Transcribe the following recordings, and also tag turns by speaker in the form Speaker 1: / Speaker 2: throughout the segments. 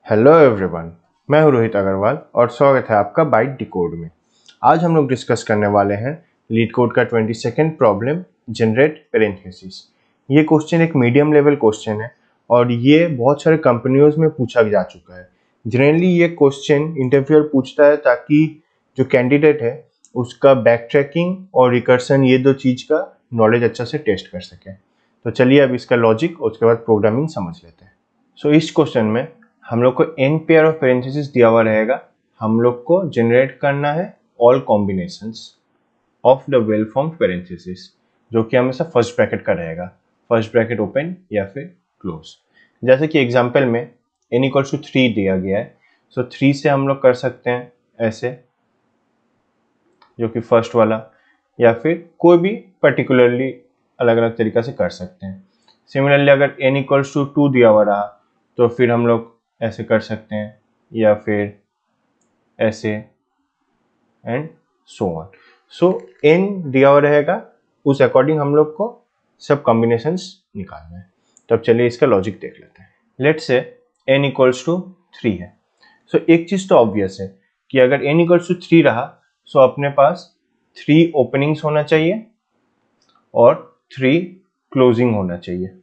Speaker 1: Hello everyone, मैं हूं रोहित अग्रवाल और स्वागत है आपका बाइट डिकोड में। आज हम लोग डिस्कस करने वाले हैं लीड कोड का 22nd प्रॉब्लम, जनरेट पैरेंथेसिस। ये क्वेश्चन एक मीडियम लेवल क्वेश्चन है और ये बहुत सारे कंपनियों में पूछा जा चुका है। जनरली ये क्वेश्चन इंटरव्यूअर पूछता है ताकि जो कैंडिडेट है उसका बैक ट्रैकिंग और रिकर्सन, ये दो चीज़ का नॉलेज अच्छा से टेस्ट कर सके। तो चलिए अब इसका लॉजिक और उसके बाद प्रोग्रामिंग समझ लेते हैं। सो इस क्वेश्चन में हम लोग को n पेयर ऑफ पैरेंथेसिस दिया हुआ रहेगा। हम लोग को जनरेट करना है all combinations of the well formed parenthesis, जो कि हमेशा फर्स्ट ब्रैकेट का रहेगा, फर्स्ट ब्रैकेट ओपन या फिर क्लोज। जैसे कि एग्जांपल में n इक्वल्स टू 3 दिया गया है, सो 3 से हम लोग कर सकते हैं ऐसे, जो कि फर्स्ट वाला, या फिर कोई भी पर्टिकुलरली अलग अलग तरीका से कर सकते हैं। सिमिलरली अगर n इक्वल्स टू 2 दिया हुआ रहा तो फिर हम लोग ऐसे कर सकते हैं या फिर ऐसे and so on. So n दिया हुआ रहेगा, उस अकॉर्डिंग हम लोग को सब कॉम्बिनेशंस निकालना है। तो अब चलिए इसका लॉजिक देख लेते हैं। Let's say n equals to 3 है। सो एक चीज तो ऑब्वियस है कि अगर n इक्वल्स टू 3 रहा सो अपने पास 3 ओपनिंग्स होना चाहिए और 3 क्लोजिंग होना चाहिए।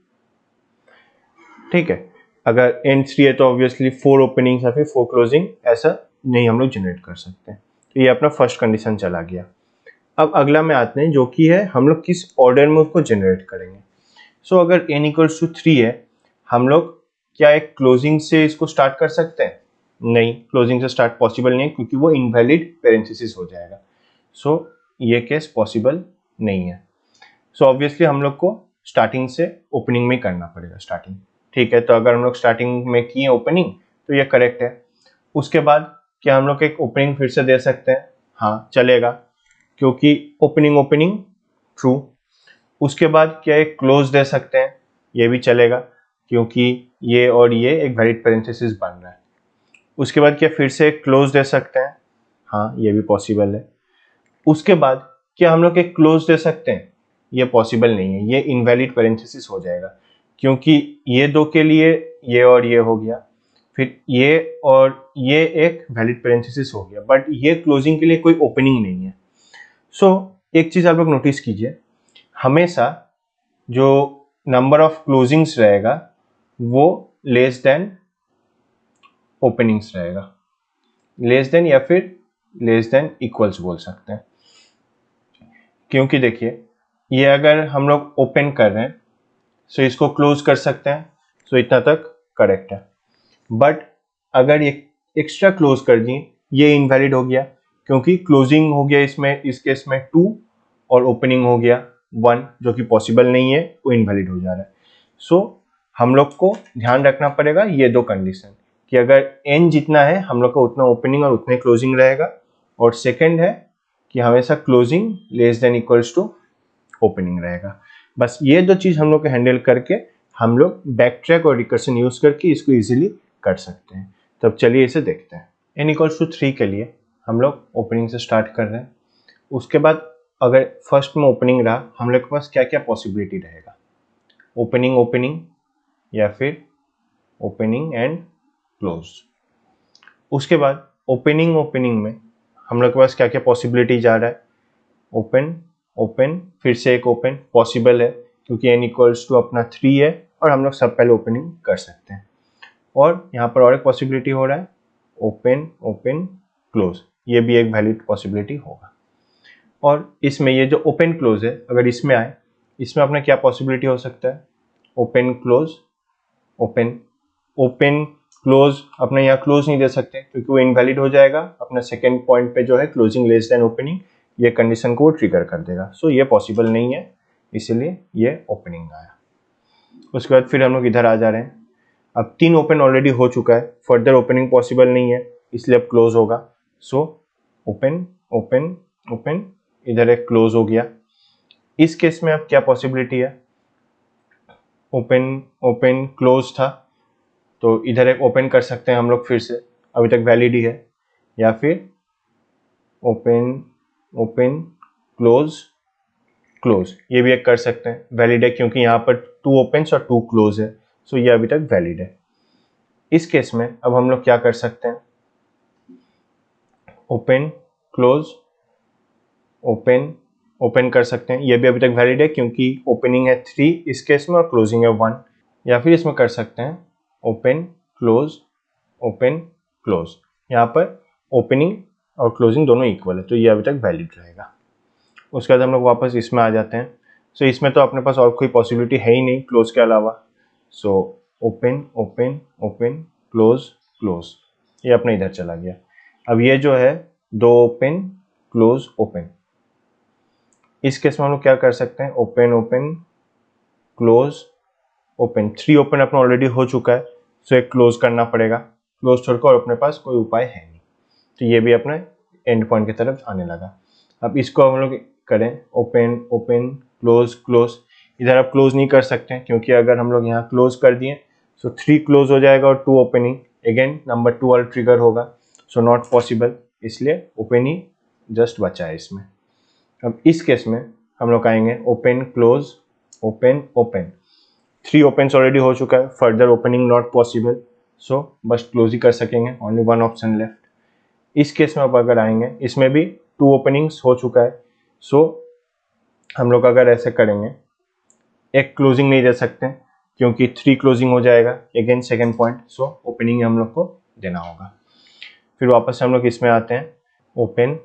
Speaker 1: ठीक है, अगर n3 है तो ऑब्वियसली 4 ओपनिंग्स या फिर 4 क्लोजिंग ऐसा नहीं हम लोग जनरेट कर सकते। तो ये अपना फर्स्ट कंडीशन चला गया। अब अगला में आते हैं, जो कि है हम लोग किस ऑर्डर में उसको जनरेट करेंगे। सो अगर n इक्वल्स टू 3 है, हम लोग क्या एक क्लोजिंग से इसको स्टार्ट कर सकते हैं? नहीं, क्लोजिंग से स्टार्ट पॉसिबल नहीं है क्योंकि वो इनवैलिड पैरेंथेसिस हो जाएगा। सो ये केस पॉसिबल नहीं है। सो ऑब्वियसली हम लोग को स्टार्टिंग से ओपनिंग में करना पड़ेगा स्टार्टिंग। ठीक है, तो अगर हम लोग स्टार्टिंग में किए ओपनिंग तो ये करेक्ट है। उसके बाद क्या हम लोग एक ओपनिंग फिर से दे सकते हैं? हाँ चलेगा, क्योंकि ओपनिंग ओपनिंग ट्रू। उसके बाद क्या एक क्लोज दे सकते हैं? ये भी चलेगा क्योंकि ये और ये एक वैलिड पैरेंथेसिस बन रहा है। उसके बाद क्या फिर से एक क्लोज दे सकते हैं? हाँ ये भी पॉसिबल है। उसके बाद क्या हम लोग एक क्लोज दे सकते हैं? ये पॉसिबल नहीं है, ये इनवैलिड पैरेंथेसिस हो जाएगा क्योंकि ये दो के लिए ये और ये हो गया, फिर ये और ये एक वैलिड पैरेंथेसिस हो गया, बट ये क्लोजिंग के लिए कोई ओपनिंग नहीं है। सो एक चीज आप लोग नोटिस कीजिए, हमेशा जो नंबर ऑफ क्लोजिंग्स रहेगा वो लेस देन ओपनिंग्स रहेगा, लेस देन या फिर लेस देन इक्वल्स बोल सकते हैं। क्योंकि देखिए ये अगर हम लोग ओपन कर रहे हैं सो इसको क्लोज कर सकते हैं, सो इतना तक करेक्ट है। बट अगर ये एक्स्ट्रा क्लोज कर दिए, ये इनवैलिड हो गया क्योंकि क्लोजिंग हो गया इसमें, इस केस में 2 और ओपनिंग हो गया 1, जो कि पॉसिबल नहीं है, वो इनवैलिड हो जा रहा है। सो हम लोग को ध्यान रखना पड़ेगा ये दो कंडीशन कि अगर n जितना है हम लोग का उतना ओपनिंग और उतने क्लोजिंग रहेगा, और सेकेंड है कि हमेशा closing less than equals to opening रहेगा। बस ये दो चीज हम लोग को हैंडल करके हम लोग बैक ट्रैक और रिकर्सन यूज करके इसको इजीली कर सकते हैं। तो अब चलिए इसे देखते हैं। n इक्वल्स टू 3 के लिए हम लोग ओपनिंग से स्टार्ट कर रहे हैं। उसके बाद अगर फर्स्ट में ओपनिंग रहा, हम लोग के पास क्या क्या पॉसिबिलिटी रहेगा? ओपनिंग ओपनिंग या फिर ओपनिंग एंड क्लोज। उसके बाद ओपनिंग ओपनिंग में हम लोग के पास क्या क्या पॉसिबिलिटी जा रहा है? ओपन ओपन, फिर से एक ओपन पॉसिबल है क्योंकि n इक्वल्स टू अपना 3 है और हम लोग सब पहले ओपनिंग कर सकते हैं। और यहाँ पर और एक पॉसिबिलिटी हो रहा है ओपन ओपन क्लोज, ये भी एक वैलिड पॉसिबिलिटी होगा। और इसमें ये जो ओपन क्लोज है अगर इसमें आए, इसमें अपना क्या पॉसिबिलिटी हो सकता है? Open close open. Open close अपना यहाँ क्लोज नहीं दे सकते क्योंकि वो इनवैलिड हो जाएगा, अपना सेकेंड पॉइंट पे जो है क्लोजिंग लेस देन ओपनिंग, ये कंडीशन को ट्रिगर कर देगा। सो ये पॉसिबल नहीं है, इसीलिए ये ओपनिंग आया। उसके बाद फिर हम लोग इधर आ जा रहे हैं। अब 3 ओपन ऑलरेडी हो चुका है, फर्दर ओपनिंग पॉसिबल नहीं है, इसलिए अब क्लोज होगा। सो ओपन ओपन ओपन, इधर एक क्लोज हो गया। इस केस में अब क्या पॉसिबिलिटी है? ओपन ओपन क्लोज था तो इधर एक ओपन कर सकते हैं हम लोग फिर से, अभी तक वैलिड ही है, या फिर ओपन ओपन क्लोज क्लोज, ये भी एक कर सकते हैं, वैलिड है क्योंकि यहाँ पर 2 ओपन्स और 2 क्लोज है। सो ये अभी तक वैलिड है। इस केस में अब हम लोग क्या कर सकते हैं, ओपन क्लोज ओपन ओपन कर सकते हैं। ये भी अभी तक वैलिड है क्योंकि ओपनिंग है 3 इस केस में और क्लोजिंग है 1। या फिर इसमें कर सकते हैं ओपन क्लोज। यहाँ पर ओपनिंग और क्लोजिंग दोनों इक्वल है, तो ये अभी तक वैलिड रहेगा। उसके बाद हम लोग वापस इसमें आ जाते हैं। सो इसमें तो अपने पास और कोई पॉसिबिलिटी है ही नहीं क्लोज के अलावा। सो ओपन क्लोज, ये अपने इधर चला गया। अब ये जो है 2 ओपन क्लोज ओपन, इस केस में हम लोग क्या कर सकते हैं, ओपन क्लोज ओपन। 3 ओपन अपना ऑलरेडी हो चुका है, सो एक क्लोज करना पड़ेगा। क्लोज छोड़कर और अपने पास कोई उपाय है नहीं, तो ये भी अपने एंड पॉइंट की तरफ आने लगा। अब इसको हम लोग करें ओपन क्लोज। इधर आप क्लोज नहीं कर सकते हैं क्योंकि अगर हम लोग यहाँ क्लोज कर दिए तो 3 क्लोज हो जाएगा और 2 ओपनिंग, अगेन नंबर 2 वाला ट्रिगर होगा, सो नॉट पॉसिबल, इसलिए ओपनिंग जस्ट बचा है इसमें। अब इस केस में हम लोग आएंगे open close open. 3 opens already हो चुका है, फर्दर ओपनिंग नॉट पॉसिबल, सो बस क्लोज ही कर सकेंगे, ओनली 1 ऑप्शन लेफ्ट। इस केस में अब अगर आएंगे, इसमें भी 2 ओपनिंग्स हो चुका है, सो हम लोग अगर ऐसे करेंगे, एक क्लोजिंग नहीं दे सकते क्योंकि 3 क्लोजिंग हो जाएगा, again second point, so opening हम लोग को देना होगा। फिर वापस से हम लोग इसमें आते हैं, ओपन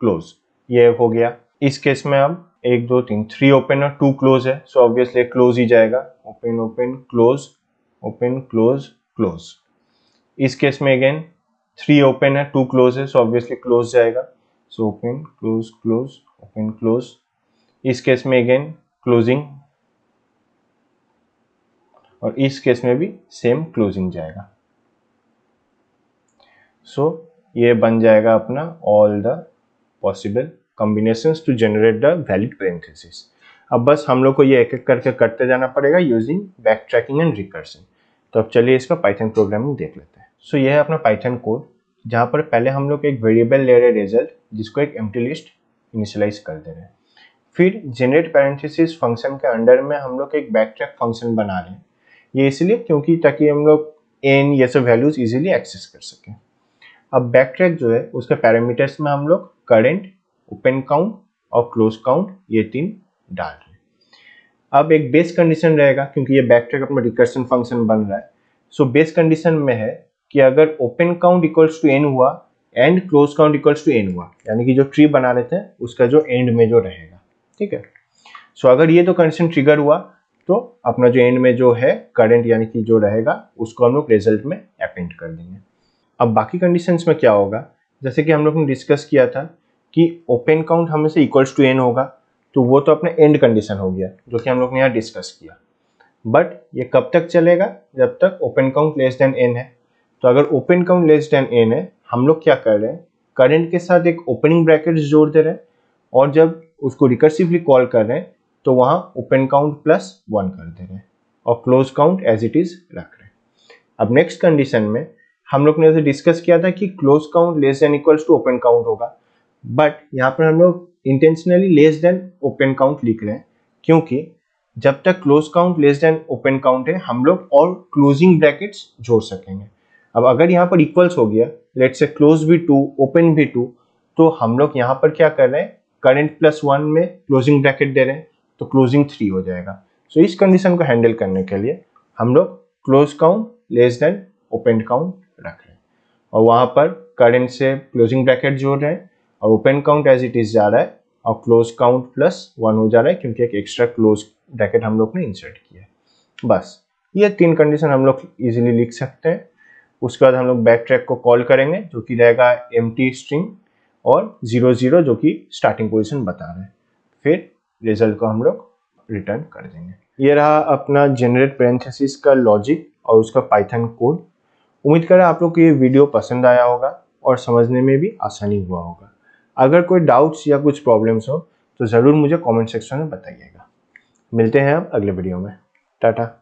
Speaker 1: क्लोज, ये हो गया। इस केस में अब 1 2 3 3 ओपन और 2 क्लोज है, सो ऑब्वियसली क्लोज ही जाएगा, ओपन क्लोज। इस केस में अगेन 3 ओपन है 2 क्लोज है, सो ऑब्वियसली क्लोज जाएगा, सो ओपन क्लोज। इस केस में अगेन क्लोजिंग और इस केस में भी सेम क्लोजिंग जाएगा, सो ये बन जाएगा अपना all the possible combinations to generate the valid parenthesis। अब बस हम लोग को ये एक एक करके करते जाना पड़ेगा using back tracking and recursion. तो अब चलिए इसका पाइथन प्रोग्रामिंग देख लेते हैं। सो ये है अपना पाइथन कोड, जहाँ पर पहले हम लोग एक वेरिएबल ले रहे हैं रिजल्ट, जिसको एक एम्प्टी लिस्ट इनिशियलाइज कर दे रहे हैं। फिर जनरेट पैरेंथेसिस फंक्शन के अंडर में हम लोग एक बैक ट्रैक फंक्शन बना रहे हैं, ये इसलिए क्योंकि ताकि हम लोग एन ये सब वैल्यूज इजीली एक्सेस कर सकें। अब बैक ट्रैक जो है उसके पैरामीटर्स में हम लोग करेंट, ओपन काउंट और क्लोज काउंट ये 3 डाल रहे हैं। अब एक बेस कंडीशन रहेगा क्योंकि ये बैक ट्रैक अपना रिकर्सन फंक्शन बन रहा है, सो बेस कंडीशन में है कि अगर open count equals to n हुआ and close count equals to n हुआ, यानी कि जो ट्री बना रहे थे उसका जो एंड में जो रहेगा, ठीक है। सो अगर ये तो कंडीशन ट्रिगर हुआ तो अपना जो एंड में जो है करेंट यानी कि जो रहेगा उसको हम लोग रिजल्ट में अपेंड कर देंगे। अब बाकी कंडीशंस में क्या होगा, जैसे कि हम लोग ने डिस्कस किया था कि ओपन काउंट हमेशा इक्वल्स टू n होगा, तो वो तो अपना एंड कंडीशन हो गया जो कि हम लोग ने यहाँ डिस्कस किया। बट ये कब तक चलेगा, जब तक open count less then n है। तो अगर open count less then n है, हम लोग क्या कर रहे हैं, करेंट के साथ एक ओपनिंग ब्रैकेट जोड़ दे रहे हैं और जब उसको रिकर्सिवली कॉल कर रहे हैं तो वहाँ ओपन काउंट प्लस 1 कर दे रहे हैं और close count as it is रख रहे हैं। अब नेक्स्ट कंडीशन में हम लोग ने ऐसे डिस्कस किया था कि close count less than equals to open count होगा, बट यहाँ पर हम लोग intentionally less than open count लिख रहे हैं क्योंकि जब तक close count less than open count है हम लोग और क्लोजिंग ब्रैकेट्स जोड़ सकेंगे। अब अगर यहाँ पर इक्वल्स हो गया, लेट्स से क्लोज भी 2 ओपन भी 2, तो हम लोग यहाँ पर क्या कर रहे हैं, करेंट प्लस 1 में क्लोजिंग ब्रैकेट दे रहे हैं तो क्लोजिंग 3 हो जाएगा। सो इस कंडीशन को हैंडल करने के लिए हम लोग close count less than open count रख रहे हैं और वहाँ पर करेंट से क्लोजिंग ब्रैकेट जोड़ रहे हैं और open count as it is जा रहा है और क्लोज काउंट प्लस 1 हो जा रहा है क्योंकि एक एक्स्ट्रा क्लोज ब्रैकेट हम लोग ने इंसर्ट किया है। बस ये 3 कंडीशन हम लोग इजीली लिख सकते हैं। उसके बाद हम लोग बैक ट्रैक को कॉल करेंगे जो कि रहेगा एम्प्टी स्ट्रिंग और 0 0 जो कि स्टार्टिंग पोजीशन बता रहे हैं, फिर रिजल्ट को हम लोग रिटर्न कर देंगे। ये रहा अपना जनरेट पैरेंथेसिस का लॉजिक और उसका पाइथन कोड। उम्मीद करें आप लोग को ये वीडियो पसंद आया होगा और समझने में भी आसानी हुआ होगा। अगर कोई डाउट्स या कुछ प्रॉब्लम्स हो तो ज़रूर मुझे कमेंट सेक्शन में बताइएगा। मिलते हैं अब अगले वीडियो में। टाटा।